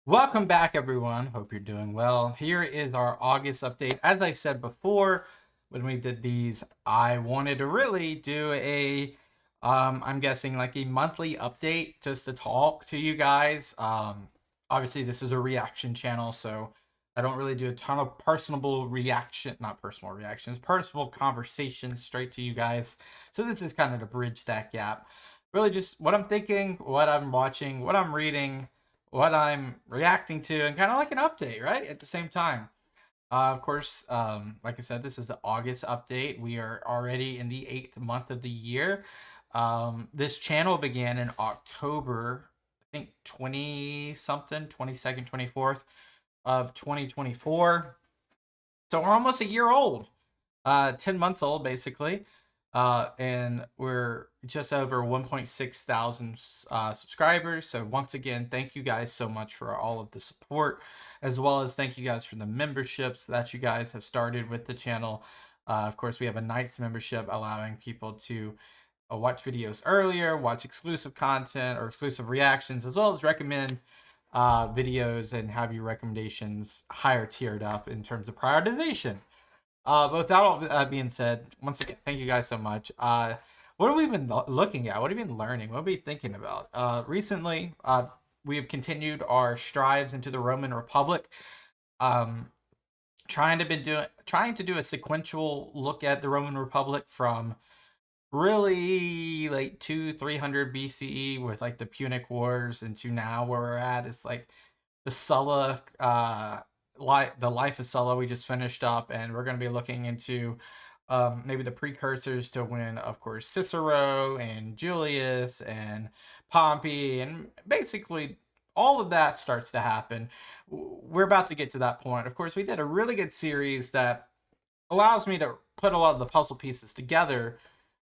Welcome back, everyone. Hope you're doing well. Here is our August update. As I said before, when we did these, I wanted to really do I'm guessing like a monthly update just to talk to you guys. Obviously, this is a reaction channel, so I don't really do a ton of not personal reactions, personal conversations straight to you guys. So this is kind of to bridge that gap. Really just what I'm thinking, what I'm watching, what I'm reading, what I'm reacting to, and kind of like an update, right? At the same time. Of course, like I said, this is the August update. We are already in the 8th month of the year. This channel began in October, I think 20 something, 22nd, 24th of 2024. So we're almost a year old, 10 months old, basically. And we're just over 1.6 thousand subscribers. So once again, thank you guys so much for all of the support, as well as thank you guys for the memberships that you guys have started with the channel. Of course, we have a Knights membership allowing people to watch videos earlier, watch exclusive content or exclusive reactions, as well as recommend videos and have your recommendations higher tiered up in terms of prioritization. But with that all being said, once again, thank you guys so much. What have we been looking at? What have we been learning? What have we been thinking about? Recently, we have continued our strives into the Roman Republic. Um, trying to do a sequential look at the Roman Republic from really like 300 BCE with like the Punic Wars into now where we're at. It's like the Sulla, the life of Sulla we just finished up, and we're going to be looking into maybe the precursors to when, of course, Cicero and Julius and Pompey, and basically all of that starts to happen. We're about to get to that point. Of course, we did a really good series that allows me to put a lot of the puzzle pieces together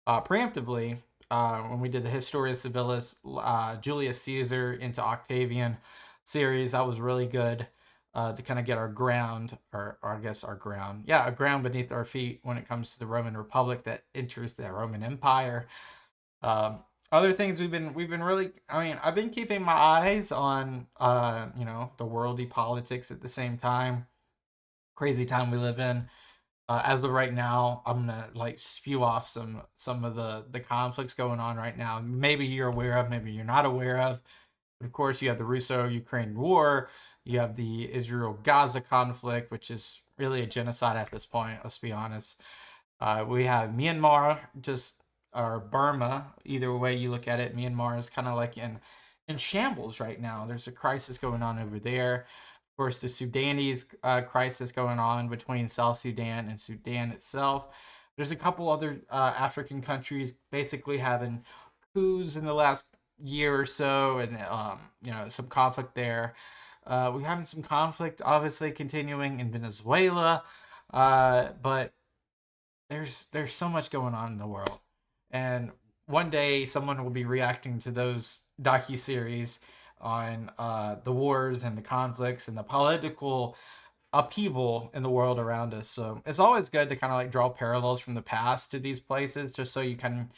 preemptively when we did the Historia Civilis, Julius Caesar into Octavian series. That was really good to kind of get our ground, or I guess our ground, yeah, a ground beneath our feet when it comes to the Roman Republic that enters the Roman Empire. Other things we've been really, I mean, I've been keeping my eyes on the worldly politics at the same time. Crazy time we live in. As of right now, I'm gonna like spew off some of the conflicts going on right now. Maybe you're aware of, maybe you're not aware of. But of course, you have the Russo-Ukraine war. You have the Israel-Gaza conflict, which is really a genocide at this point. Let's be honest. We have Myanmar, just or Burma. Either way you look at it, Myanmar is kind of like in shambles right now. There's a crisis going on over there. Of course, the Sudanese crisis going on between South Sudan and Sudan itself. There's a couple other African countries basically having coups in the last year or so, and some conflict there. We're having some conflict, obviously, continuing in Venezuela, but there's so much going on in the world, and one day someone will be reacting to those docu series on the wars and the conflicts and the political upheaval in the world around us. So it's always good to kind of like draw parallels from the past to these places, just so you can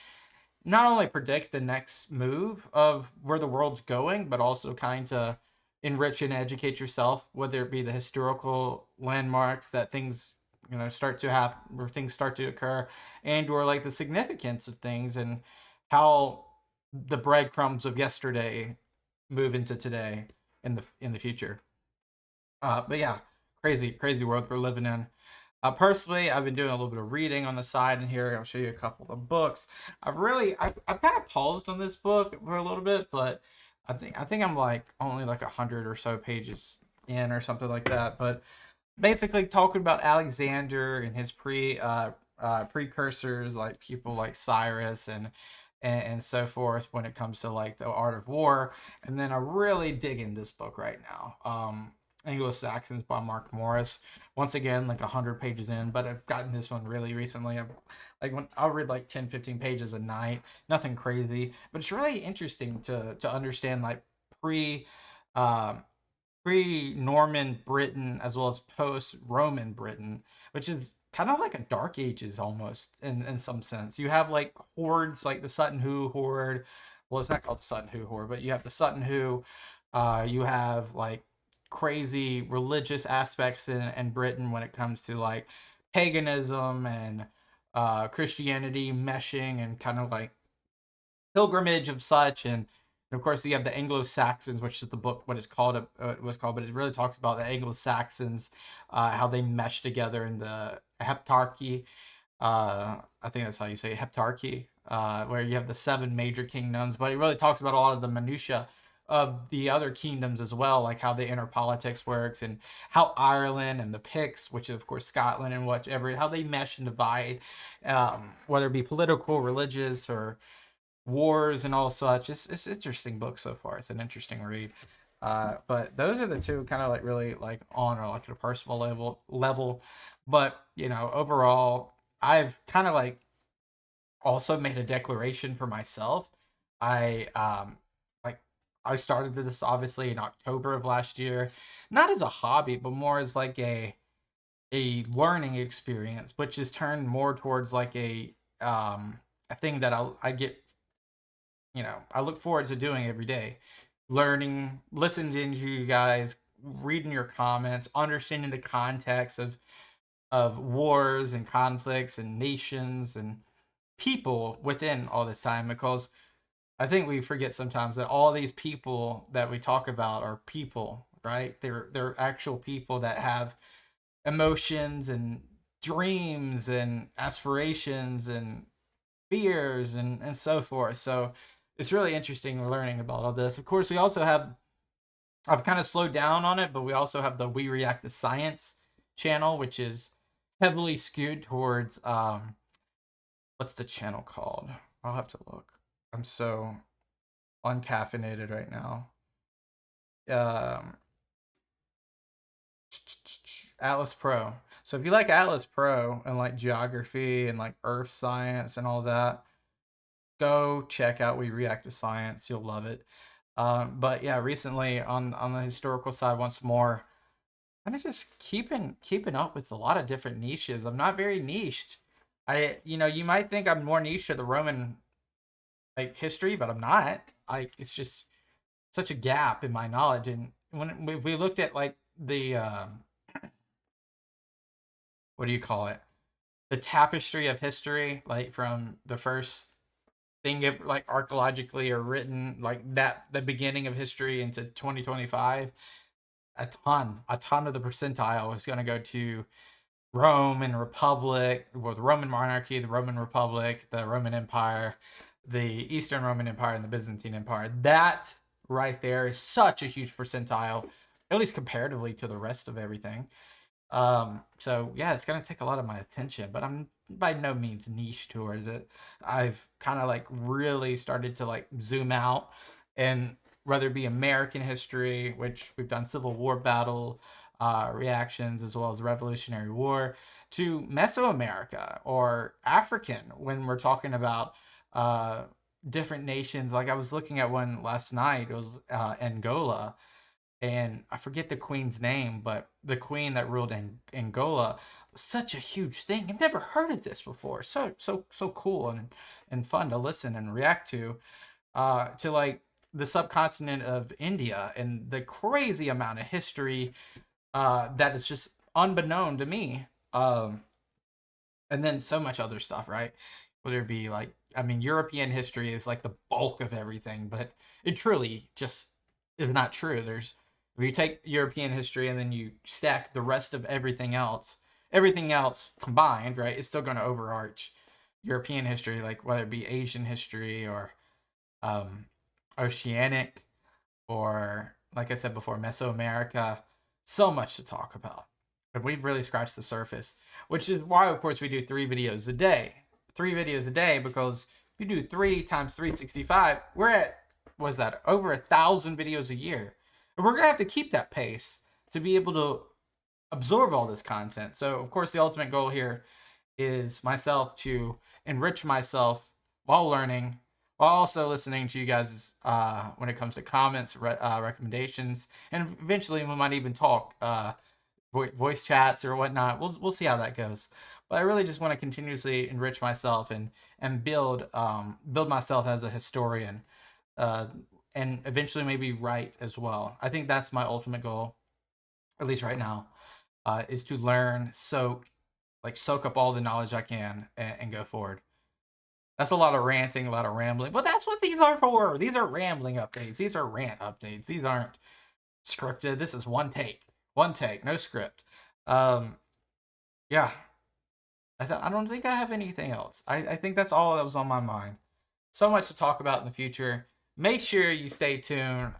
not only predict the next move of where the world's going, but also kind of enrich and educate yourself, whether it be the historical landmarks that things start to have, where things start to occur, and or like the significance of things and how the breadcrumbs of yesterday move into today in the future. But yeah, crazy world we're living in. Personally, I've been doing a little bit of reading on the side in here. I'll show you a couple of books. I've kind of paused on this book for a little bit, but I think I'm like only like 100 or so pages in or something like that. But basically talking about Alexander and his precursors, like people like Cyrus and so forth when it comes to like the art of war. And then I really dig in this book right now. Anglo-Saxons by Mark Morris. Once again, like 100 pages in, but I've gotten this one really recently. I'll read like 10, 15 pages a night. Nothing crazy, but it's really interesting to understand like pre um pre-Norman Britain as well as post-Roman Britain, which is kind of like a Dark Ages almost in some sense. You have like hordes like the Sutton Hoo horde. Well, it's not called the Sutton Hoo horde, but you have the Sutton Hoo. You have like crazy religious aspects in Britain when it comes to like paganism and Christianity meshing and kind of like pilgrimage of such. And of course you have the Anglo-Saxons, which is the book what it's called was called, but it really talks about the Anglo-Saxons, how they mesh together in the heptarchy. I think that's how you say it, heptarchy, where you have the seven major kingdoms, but it really talks about a lot of the minutia of the other kingdoms as well, like how the inner politics works and how Ireland and the Picts, which is of course Scotland and whatever, how they mesh and divide, whether it be political, religious, or wars and all such. It's an interesting book so far. It's an interesting read. But those are the two kind of like really like on or like at a personal level. But you know, overall, I've kind of like also made a declaration for myself. I like I started this obviously in October of last year, not as a hobby, but more as like a learning experience, which is turned more towards like a thing that I get, you know, I look forward to doing every day. Learning, listening to you guys, reading your comments, understanding the context of wars and conflicts and nations and people within all this time, because I think we forget sometimes that all these people that we talk about are people, right? They're actual people that have emotions and dreams and aspirations and fears and so forth. So it's really interesting learning about all this. Of course, we also have, I've kind of slowed down on it, but we also have the We React to Science channel, which is heavily skewed towards what's the channel called? I'll have to look. I'm so uncaffeinated right now. Um, Atlas Pro. So if you like Atlas Pro and like geography and like earth science and all that, go check out We React to Science. You'll love it. But yeah, recently on the historical side, once more, kind of just keeping up with a lot of different niches. I'm not very niched. You know, you might think I'm more niche to the Roman like history, but I'm not. Like it's just such a gap in my knowledge. And when we looked at like the what do you call it? The tapestry of history, like from the first thing of like archaeologically or written like that the beginning of history into 2025, a ton of the percentile is going to go to Rome and Republic, well, the Roman monarchy, the Roman Republic, the Roman Empire, the Eastern Roman Empire, and the Byzantine Empire. That right there is such a huge percentile, at least comparatively to the rest of everything. So yeah, it's gonna take a lot of my attention, but I'm by no means niche towards it. I've kind of like really started to like zoom out, and whether it be American history, which we've done Civil War battle reactions as well as the Revolutionary War, to Mesoamerica or African when we're talking about uh different nations. Like I was looking at one last night. It was Angola, and I forget the queen's name, but the queen that ruled in Angola was such a huge thing. I've never heard of this before. So cool and fun to listen and react to like the subcontinent of India and the crazy amount of history that is just unbeknown to me. And then so much other stuff, right? Whether it be like, I mean, European history is like the bulk of everything, but it truly just is not true. There's, if you take European history and then you stack the rest of everything else combined, right, it's still going to overarch European history, like whether it be Asian history or um, oceanic or, like I said before, Mesoamerica. So much to talk about. And we've really scratched the surface, which is why, of course, we do 3 videos a day. 3 videos a day, because if you do 3 times 365, we're at, what's that, over 1,000 videos a year. And we're going to have to keep that pace to be able to absorb all this content. So, of course, the ultimate goal here is myself to enrich myself while learning, while also listening to you guys when it comes to comments, recommendations, and eventually we might even talk voice chats or whatnot. We'll see how that goes. But I really just want to continuously enrich myself and build myself as a historian, uh, and eventually maybe write as well. I think that's my ultimate goal. at least right now, is to learn, soak up all the knowledge I can and go forward. That's a lot of ranting, a lot of rambling, but that's what these are for. These are rambling updates. These are rant updates. These aren't scripted. This is one take, no script. Yeah, I don't think I have anything else. I think that's all that was on my mind. So much to talk about in the future. Make sure you stay tuned.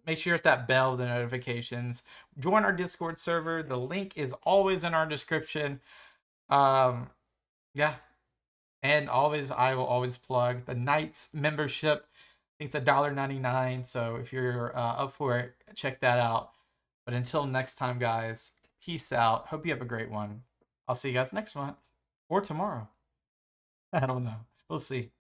Make sure you hit that bell, the notifications. Join our Discord server. The link is always in our description. Um, yeah, and always I will always plug the Knights membership. I think it's $1.99. So if you're up for it, check that out. But until next time, guys, peace out. Hope you have a great one. I'll see you guys next month or tomorrow. I don't know. We'll see.